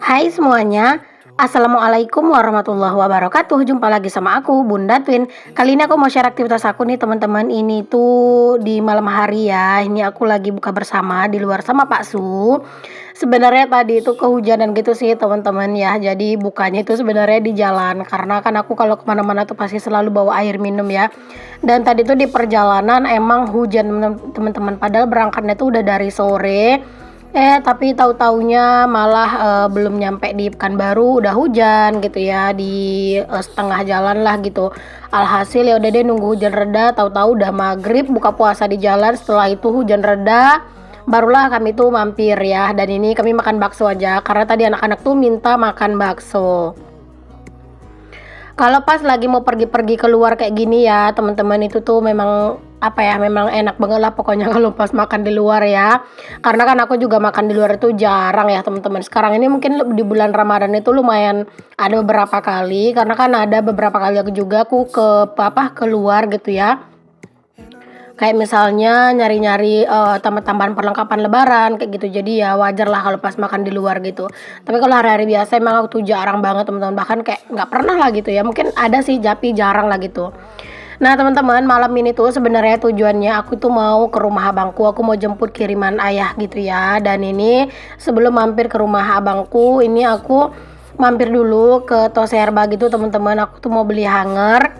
Hai semuanya, Assalamualaikum warahmatullahi wabarakatuh. Jumpa lagi sama aku, Bunda Twin. Kali ini aku mau share aktivitas aku nih teman-teman. Ini tuh di malam hari ya. Ini aku lagi buka bersama di luar sama Pak Su. Sebenarnya tadi itu kehujanan gitu sih teman-teman ya. Jadi bukanya itu sebenarnya di jalan. Karena kan aku kalau kemana-mana tuh pasti selalu bawa air minum ya. Dan tadi tuh di perjalanan emang hujan teman-teman. Padahal berangkatnya tuh udah dari sore. Tapi tahu-taunya malah, belum nyampe di Pekanbaru udah hujan gitu ya, di, setengah jalan lah gitu. Alhasil ya udah deh nunggu hujan reda, tahu-tahu udah maghrib, buka puasa di jalan, setelah itu hujan reda, barulah kami tuh mampir ya, dan ini kami makan bakso aja, karena tadi anak-anak tuh minta makan bakso. Kalau pas lagi mau pergi-pergi keluar kayak gini ya, teman-teman itu tuh memang apa ya, memang enak banget lah pokoknya kalau pas makan di luar ya. Karena kan aku juga makan di luar itu jarang ya, teman-teman. Sekarang ini mungkin di bulan Ramadan itu lumayan ada beberapa kali karena kan ada beberapa kali aku ke keluar gitu ya. Kayak misalnya nyari-nyari, tambahan-tambahan perlengkapan lebaran kayak gitu. Jadi ya wajar lah kalau pas makan di luar gitu. Tapi kalau hari-hari biasa emang aku tuh jarang banget teman-teman, bahkan kayak nggak pernah lah gitu ya. Mungkin ada sih tapi jarang lah gitu. Nah teman-teman, malam ini tuh sebenarnya tujuannya aku tuh mau ke rumah abangku, aku mau jemput kiriman ayah gitu ya. Dan ini sebelum mampir ke rumah abangku, ini aku mampir dulu ke Toserba gitu teman-teman. Aku tuh mau beli hanger.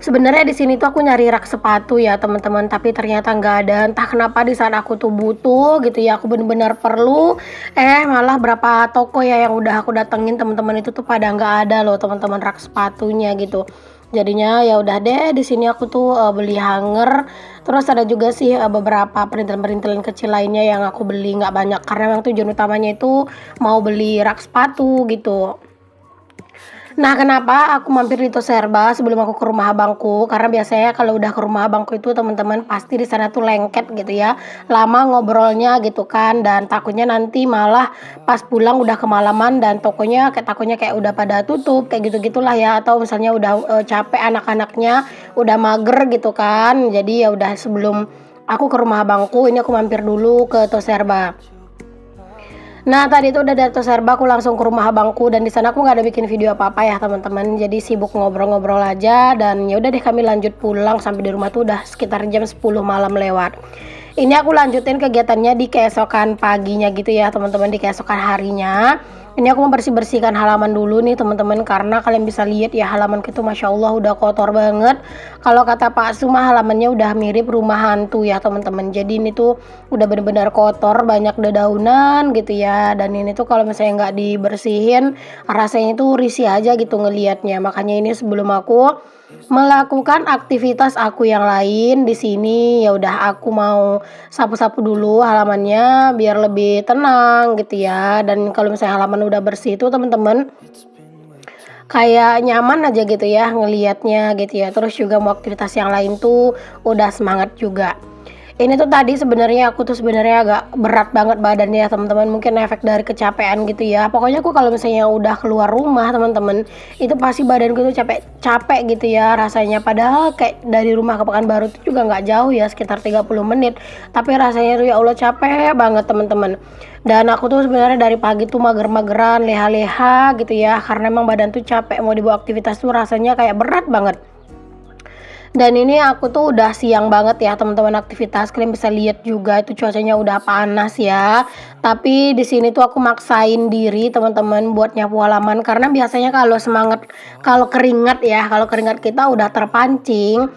Sebenarnya di sini tuh aku nyari rak sepatu ya teman-teman, tapi ternyata nggak ada. Entah kenapa di saat aku tuh butuh gitu ya, aku bener-bener perlu. Malah berapa toko ya yang udah aku datengin teman-teman itu tuh pada nggak ada loh teman-teman rak sepatunya gitu. Jadinya ya udah deh di sini aku tuh beli hanger. Terus ada juga sih beberapa perintilan-perintilan kecil lainnya yang aku beli nggak banyak karena memang tujuan utamanya itu mau beli rak sepatu gitu. Nah, kenapa aku mampir di Toserba sebelum aku ke rumah abangku? Karena biasanya kalau udah ke rumah abangku itu teman-teman pasti di sana tuh lengket gitu ya. Lama ngobrolnya gitu kan dan takutnya nanti malah pas pulang udah kemalaman dan takutnya kayak udah pada tutup kayak gitu-gitulah ya atau misalnya udah capek anak-anaknya, udah mager gitu kan. Jadi ya udah sebelum aku ke rumah abangku ini aku mampir dulu ke Toserba. Nah tadi itu udah dari Toserba aku langsung ke rumah abangku dan di sana aku nggak ada bikin video apa-apa ya teman-teman. Jadi sibuk ngobrol-ngobrol aja dan ya udah deh kami lanjut pulang sampai di rumah tuh udah sekitar jam 10 malam lewat. Ini aku lanjutin kegiatannya di keesokan paginya gitu ya teman-teman, di keesokan harinya. Ini aku mau bersih-bersihkan halaman dulu nih teman-teman karena kalian bisa lihat ya halaman itu Masya Allah udah kotor banget. Kalau kata Pak Suma halamannya udah mirip rumah hantu ya teman-teman. Jadi ini tuh udah benar-benar kotor, banyak dedaunan gitu ya. Dan ini tuh kalau misalnya nggak dibersihin rasanya tuh risih aja gitu ngelihatnya. Makanya ini sebelum aku melakukan aktivitas aku yang lain di sini ya udah aku mau sapu-sapu dulu halamannya biar lebih tenang gitu ya. Dan kalau misalnya halaman udah bersih itu teman-teman kayak nyaman aja gitu ya ngelihatnya gitu ya. Terus juga mau aktivitas yang lain tuh udah semangat juga. Ini tuh tadi sebenarnya aku tuh sebenarnya agak berat banget badannya ya teman-teman, mungkin efek dari kecapean gitu ya. Pokoknya aku kalau misalnya udah keluar rumah teman-teman, itu pasti badanku tuh capek gitu ya rasanya. Padahal kayak dari rumah ke Pekanbaru itu juga nggak jauh ya, sekitar 30 menit. Tapi rasanya tuh ya Allah capek banget teman-teman. Dan aku tuh sebenarnya dari pagi tuh mager-mageran, leha-leha gitu ya, karena emang badan tuh capek mau dibawa aktivitas tuh rasanya kayak berat banget. Dan ini aku tuh udah siang banget ya teman-teman aktivitas. Kalian bisa lihat juga itu cuacanya udah panas ya. Tapi di sini tuh aku maksain diri teman-teman buat nyapu halaman karena biasanya kalau keringat kita udah terpancing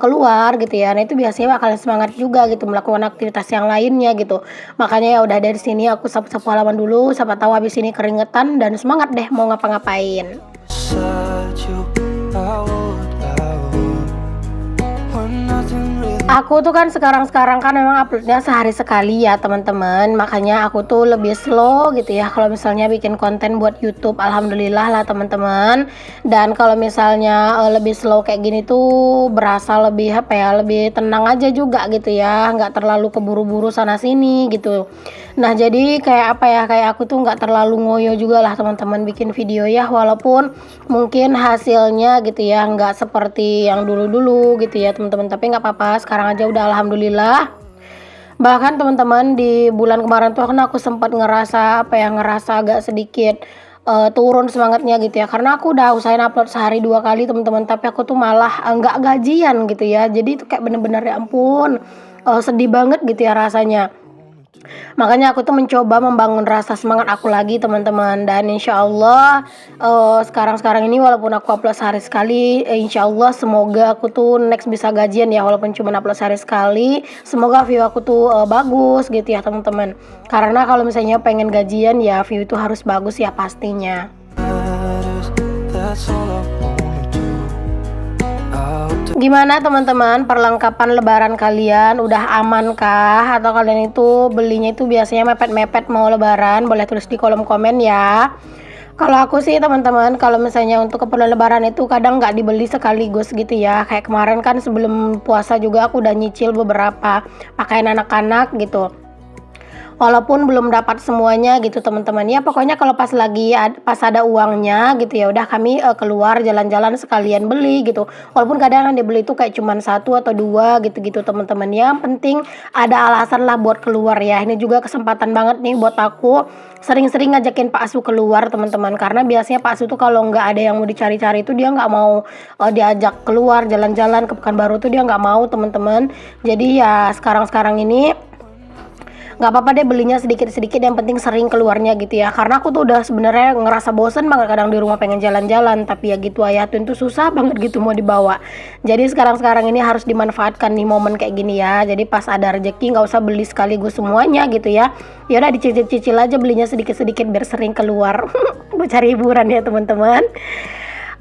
keluar gitu ya. Nah itu biasanya bakalan semangat juga gitu melakukan aktivitas yang lainnya gitu. Makanya ya udah dari sini aku sapu-sapu halaman dulu, siapa tahu habis ini keringetan dan semangat deh mau ngapa-ngapain. Aku tuh kan sekarang kan memang uploadnya sehari sekali ya teman-teman. Makanya aku tuh lebih slow gitu ya kalau misalnya bikin konten buat YouTube. Alhamdulillah lah teman-teman. Dan kalau misalnya lebih slow kayak gini tuh berasa lebih lebih tenang aja juga gitu ya, nggak terlalu keburu-buru sana sini gitu. Nah jadi kayak aku tuh nggak terlalu ngoyo juga lah teman-teman bikin video ya, walaupun mungkin hasilnya gitu ya nggak seperti yang dulu-dulu gitu ya teman-teman, tapi nggak apa-apa, sekarang aja udah alhamdulillah Bahkan teman-teman di bulan kemarin tuh kan aku sempat ngerasa apa ya, ngerasa agak sedikit, turun semangatnya gitu ya, karena aku udah usahain upload sehari 2 kali teman-teman, tapi aku tuh malah, nggak gajian gitu ya. Jadi itu kayak bener-bener ya ampun, sedih banget gitu ya rasanya. Makanya aku tuh mencoba membangun rasa semangat aku lagi teman-teman, dan insya Allah sekarang-sekarang ini walaupun aku upload sehari sekali, insya Allah semoga aku tuh next bisa gajian ya, walaupun cuma upload sehari sekali, semoga view aku tuh bagus gitu ya teman-teman. Karena kalau misalnya pengen gajian ya view itu harus bagus ya pastinya. Gimana teman-teman, perlengkapan lebaran kalian udah aman kah? Atau kalian itu belinya itu biasanya mepet-mepet mau lebaran? Boleh tulis di kolom komen ya. Kalau aku sih teman-teman, kalau misalnya untuk keperluan lebaran itu kadang nggak dibeli sekaligus gitu ya. Kayak kemarin kan sebelum puasa juga aku udah nyicil beberapa pakaian anak-anak gitu. Walaupun belum dapat semuanya gitu teman-teman, ya pokoknya kalau pas ada uangnya gitu ya udah kami, keluar jalan-jalan sekalian beli gitu. Walaupun kadang yang dibeli itu kayak cuman satu atau 2 gitu-gitu teman-teman, yang penting ada alasan lah buat keluar ya. Ini juga kesempatan banget nih buat aku sering-sering ngajakin Pak Asu keluar teman-teman, karena biasanya Pak Asu tuh kalau nggak ada yang mau dicari-cari itu dia nggak mau, diajak keluar jalan-jalan ke Pekanbaru tuh dia nggak mau teman-teman. Jadi ya sekarang-sekarang ini nggak apa-apa deh belinya sedikit-sedikit, yang penting sering keluarnya gitu ya, karena aku tuh udah sebenarnya ngerasa bosen banget kadang di rumah pengen jalan-jalan, tapi ya gitu ayah tuh susah banget gitu mau dibawa. Jadi sekarang-sekarang ini harus dimanfaatkan nih momen kayak gini ya, jadi pas ada rezeki nggak usah beli sekaligus semuanya gitu ya, ya udah dicicil-cicil aja belinya sedikit-sedikit biar sering keluar buat cari hiburan ya teman-teman.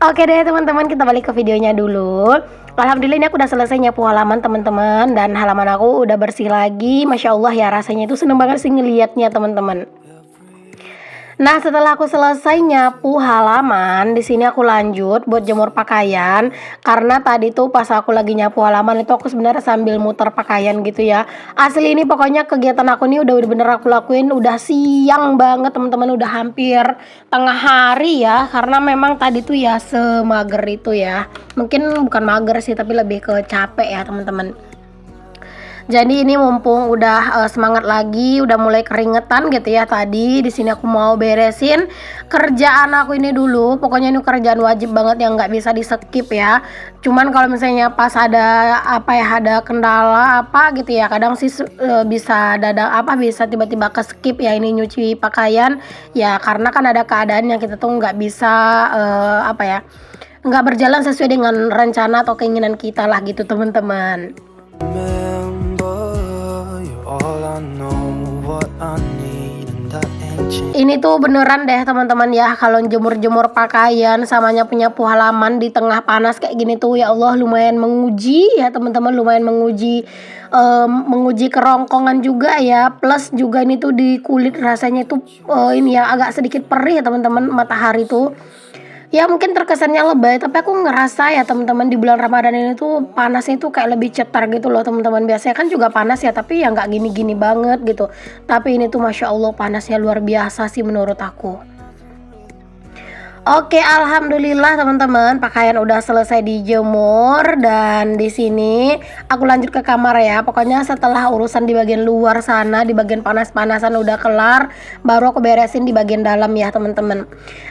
Oke deh teman-teman, kita balik ke videonya dulu. Alhamdulillah ini aku udah selesai nyapu halaman teman-teman, dan halaman aku udah bersih lagi. Masya Allah ya, rasanya itu seneng banget sih ngeliatnya teman-teman. Nah, setelah aku selesai nyapu halaman, di sini aku lanjut buat jemur pakaian. Karena tadi tuh pas aku lagi nyapu halaman itu aku sebenarnya sambil muter pakaian gitu ya. Asli ini pokoknya kegiatan aku ini udah bener aku lakuin udah siang banget teman-teman, udah hampir tengah hari ya. Karena memang tadi tuh ya semager itu ya. Mungkin bukan mager sih, tapi lebih ke capek ya teman-teman. Jadi ini mumpung udah semangat lagi, udah mulai keringetan gitu ya tadi. Di sini aku mau beresin kerjaan aku ini dulu. Pokoknya ini kerjaan wajib banget yang nggak bisa di skip ya. Cuman kalau misalnya pas ada apa ya, ada kendala apa gitu ya, kadang sih bisa bisa tiba-tiba ke skip ya ini nyuci pakaian. Ya karena kan ada keadaan yang kita tuh nggak bisa nggak berjalan sesuai dengan rencana atau keinginan kita lah gitu teman-teman. Ini tuh beneran deh teman-teman ya, kalau jemur-jemur pakaian sama nyapu-nyapu halaman di tengah panas kayak gini tuh ya Allah lumayan menguji ya teman-teman, lumayan menguji kerongkongan juga ya, plus juga ini tuh di kulit rasanya itu ini ya agak sedikit perih ya teman-teman, matahari tuh. Ya mungkin terkesannya lebay, tapi aku ngerasa ya teman-teman di bulan Ramadan ini tuh panasnya tuh kayak lebih cetar gitu loh teman-teman. Biasanya kan juga panas ya, tapi ya nggak gini-gini banget gitu. Tapi ini tuh Masya Allah panasnya luar biasa sih menurut aku. Oke, alhamdulillah teman-teman, pakaian udah selesai dijemur, dan di sini aku lanjut ke kamar ya. Pokoknya setelah urusan di bagian luar sana, di bagian panas-panasan udah kelar, baru aku beresin di bagian dalam ya teman-teman.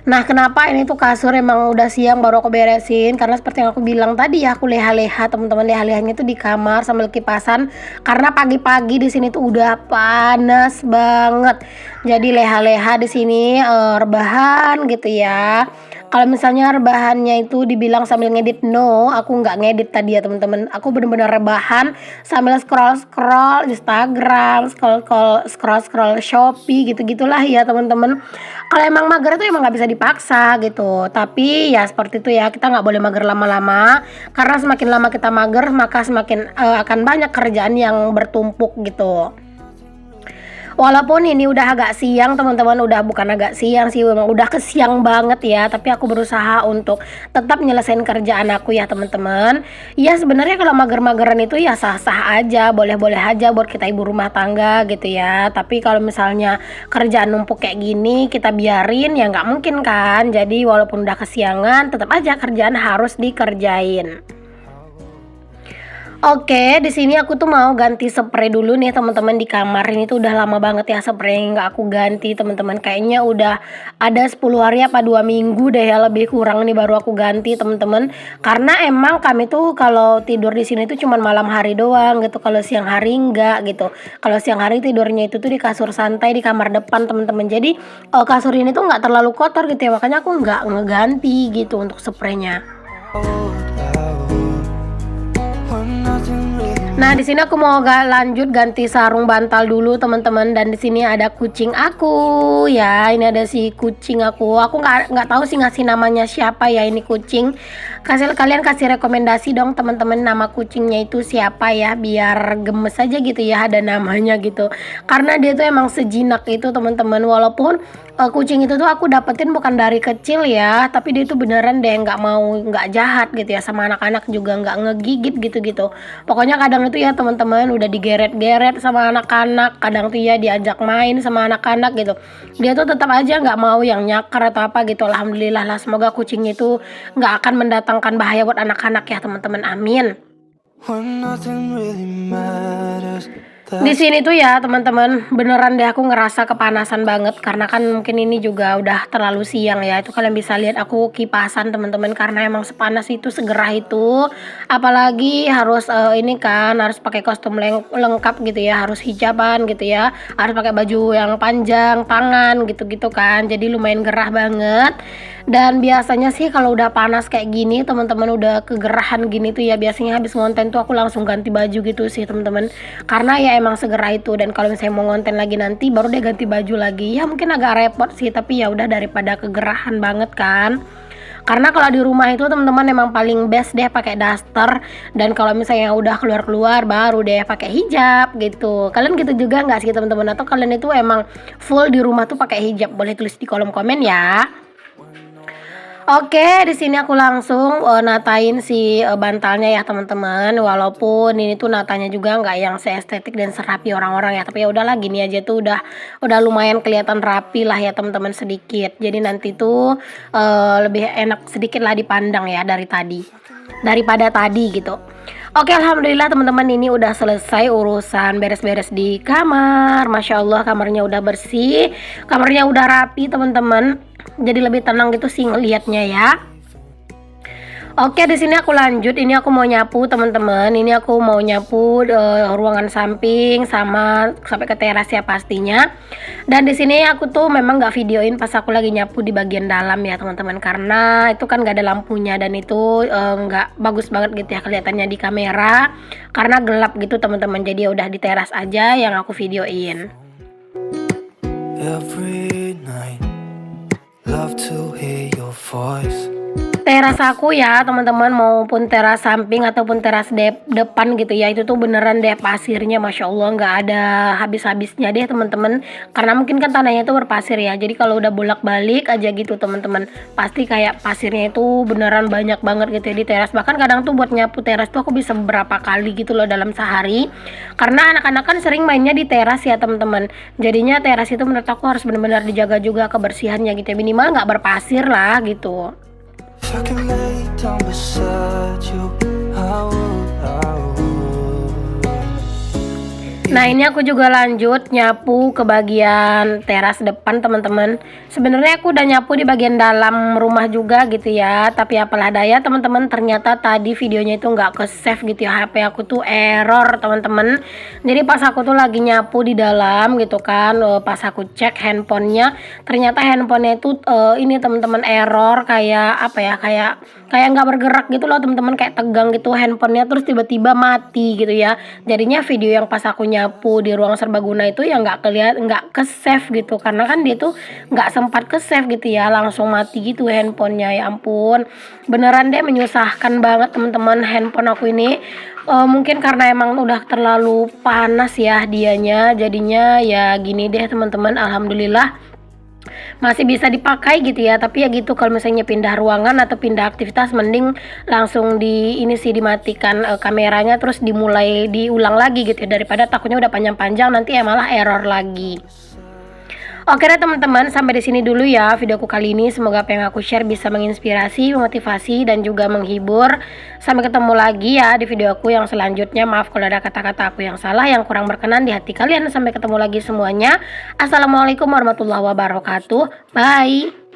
Nah, kenapa ini tuh kasur emang udah siang baru aku beresin? Karena seperti yang aku bilang tadi ya, aku leha-leha teman-teman, leha-lehanya tuh di kamar sambil kipasan. Karena pagi-pagi di sini tuh udah panas banget. Jadi leha-leha di sini rebahan gitu ya. Kalau misalnya rebahannya itu dibilang sambil ngedit, no, aku nggak ngedit tadi ya teman-teman. Aku bener-bener rebahan sambil scroll Instagram, scroll Shopee gitu-gitulah ya teman-teman. Kalau emang mager itu emang nggak bisa dipaksa gitu. Tapi ya seperti itu ya, kita nggak boleh mager lama-lama. Karena semakin lama kita mager, maka semakin akan banyak kerjaan yang bertumpuk gitu. Walaupun ini udah agak siang teman-teman, udah bukan agak siang sih, memang udah kesiang banget ya, tapi aku berusaha untuk tetap nyelesain kerjaan aku ya teman-teman. Ya sebenarnya kalau mager-mageran itu ya sah-sah aja, boleh-boleh aja buat kita ibu rumah tangga gitu ya. Tapi kalau misalnya kerjaan numpuk kayak gini kita biarin ya nggak mungkin kan. Jadi walaupun udah kesiangan tetap aja kerjaan harus dikerjain. Oke, di sini aku tuh mau ganti spray dulu nih teman-teman di kamar. Ini tuh udah lama banget ya spray yang nggak aku ganti teman-teman. Kayaknya udah ada 10 hari apa 2 minggu deh ya lebih kurang nih baru aku ganti teman-teman. Karena emang kami tuh kalau tidur di sini tuh cuman malam hari doang gitu. Kalau siang hari enggak gitu. Kalau siang hari tidurnya itu tuh di kasur santai di kamar depan teman-teman. Jadi kasur ini tuh nggak terlalu kotor gitu ya. Makanya aku nggak ngeganti gitu untuk spraynya. Nah, di sini aku mau lanjut ganti sarung bantal dulu, teman-teman. Dan di sini ada kucing aku, ya. Ini ada si kucing aku. Aku nggak tahu sih ngasih namanya siapa ya ini kucing. Kalian kasih rekomendasi dong, teman-teman, nama kucingnya itu siapa ya, biar gemes aja gitu ya ada namanya gitu. Karena dia tuh emang sejinak itu, teman-teman. Walaupun kucing itu tuh aku dapetin bukan dari kecil ya, tapi dia tuh beneran deh nggak jahat gitu ya sama anak-anak juga nggak ngegigit gitu-gitu. Pokoknya kadang itu ya teman-teman udah digeret-geret sama anak-anak, kadang tuh ya diajak main sama anak-anak gitu. Dia tuh tetap aja nggak mau yang nyakar atau apa gitu. Alhamdulillah lah, semoga kucing itu nggak akan mendatangkan bahaya buat anak-anak ya teman-teman. Amin. Di sini tuh ya teman-teman, beneran deh aku ngerasa kepanasan banget karena kan mungkin ini juga udah terlalu siang ya. Itu kalian bisa lihat aku kipasan teman-teman karena emang sepanas itu, segerah itu. Apalagi harus ini kan harus pakai kostum lengkap gitu ya, harus hijaban gitu ya, harus pakai baju yang panjang, tangan gitu-gitu kan. Jadi lumayan gerah banget. Dan biasanya sih kalau udah panas kayak gini, teman-teman udah kegerahan gini tuh ya, biasanya habis ngonten tuh aku langsung ganti baju gitu sih teman-teman. Karena ya emang segera itu, dan kalau misalnya mau ngonten lagi nanti baru deh ganti baju lagi. Ya mungkin agak repot sih, tapi ya udah daripada kegerahan banget kan. Karena kalau di rumah itu teman-teman emang paling best deh pakai daster, dan kalau misalnya udah keluar-keluar baru deh pakai hijab gitu. Kalian gitu juga nggak sih teman-teman, atau kalian itu emang full di rumah tuh pakai hijab? Boleh tulis di kolom komen ya. Oke, di sini aku langsung natain si bantalnya ya teman-teman. Walaupun ini tuh natanya juga nggak yang seestetik dan serapi orang-orang ya, tapi ya udahlah, gini aja tuh udah lumayan kelihatan rapi lah ya teman-teman sedikit. Jadi nanti tuh lebih enak sedikit lah dipandang ya daripada tadi gitu. Oke, alhamdulillah teman-teman, ini udah selesai urusan beres-beres di kamar. Masya Allah, kamarnya udah bersih, kamarnya udah rapi teman-teman. Jadi lebih tenang gitu sih ngelihatnya ya. Oke, di sini aku lanjut. Ini aku mau nyapu teman-teman. Ini aku mau nyapu ruangan samping sama sampai ke teras ya pastinya. Dan di sini aku tuh memang nggak videoin pas aku lagi nyapu di bagian dalam ya teman-teman, karena itu kan nggak ada lampunya dan itu nggak bagus banget gitu ya kelihatannya di kamera karena gelap gitu teman-teman. Jadi ya udah di teras aja yang aku videoin. Every night, love to hear your voice. Teras aku ya teman-teman, maupun teras samping ataupun teras depan gitu ya, itu tuh beneran deh pasirnya Masya Allah nggak ada habis-habisnya deh teman-teman, karena mungkin kan tanahnya itu berpasir ya. Jadi kalau udah bolak-balik aja gitu teman-teman, pasti kayak pasirnya itu beneran banyak banget gitu ya di teras. Bahkan kadang tuh buat nyapu teras tuh aku bisa beberapa kali gitu loh dalam sehari, karena anak-anak kan sering mainnya di teras ya teman-teman. Jadinya teras itu menurut aku harus benar-benar dijaga juga kebersihannya gitu ya, minimal nggak berpasir lah gitu. If I can lay down beside you, I would. Nah, ini aku juga lanjut nyapu ke bagian teras depan teman-teman. Sebenarnya aku udah nyapu di bagian dalam rumah juga gitu ya, tapi apalah daya teman-teman, ternyata tadi videonya itu nggak ke save gitu ya, HP aku tuh error teman-teman. Jadi pas aku tuh lagi nyapu di dalam gitu kan, pas aku cek handphonenya, ternyata handphonenya itu ini teman-teman error, kayak apa ya, kayak nggak bergerak gitu loh teman-teman, kayak tegang gitu handphonenya, terus tiba-tiba mati gitu ya. Jadinya video yang pas aku nyapu di ruang serbaguna itu ya nggak ke save gitu, karena kan dia tuh nggak sempat ke save gitu ya, langsung mati gitu handphonenya. Ya ampun, beneran deh menyusahkan banget teman-teman handphone aku ini. Mungkin karena emang udah terlalu panas ya dianya, jadinya ya gini deh teman-teman. Alhamdulillah masih bisa dipakai gitu ya, tapi ya gitu, kalau misalnya pindah ruangan atau pindah aktivitas mending langsung dimatikan kameranya, terus diulang lagi gitu ya, daripada takutnya udah panjang-panjang nanti ya malah error lagi. Oke deh teman-teman, sampai di sini dulu ya videoku kali ini. Semoga apa yang aku share bisa menginspirasi, memotivasi, dan juga menghibur. Sampai ketemu lagi ya di videoku yang selanjutnya. Maaf kalau ada kata-kata aku yang salah, yang kurang berkenan di hati kalian. Sampai ketemu lagi semuanya. Assalamualaikum warahmatullahi wabarakatuh. Bye.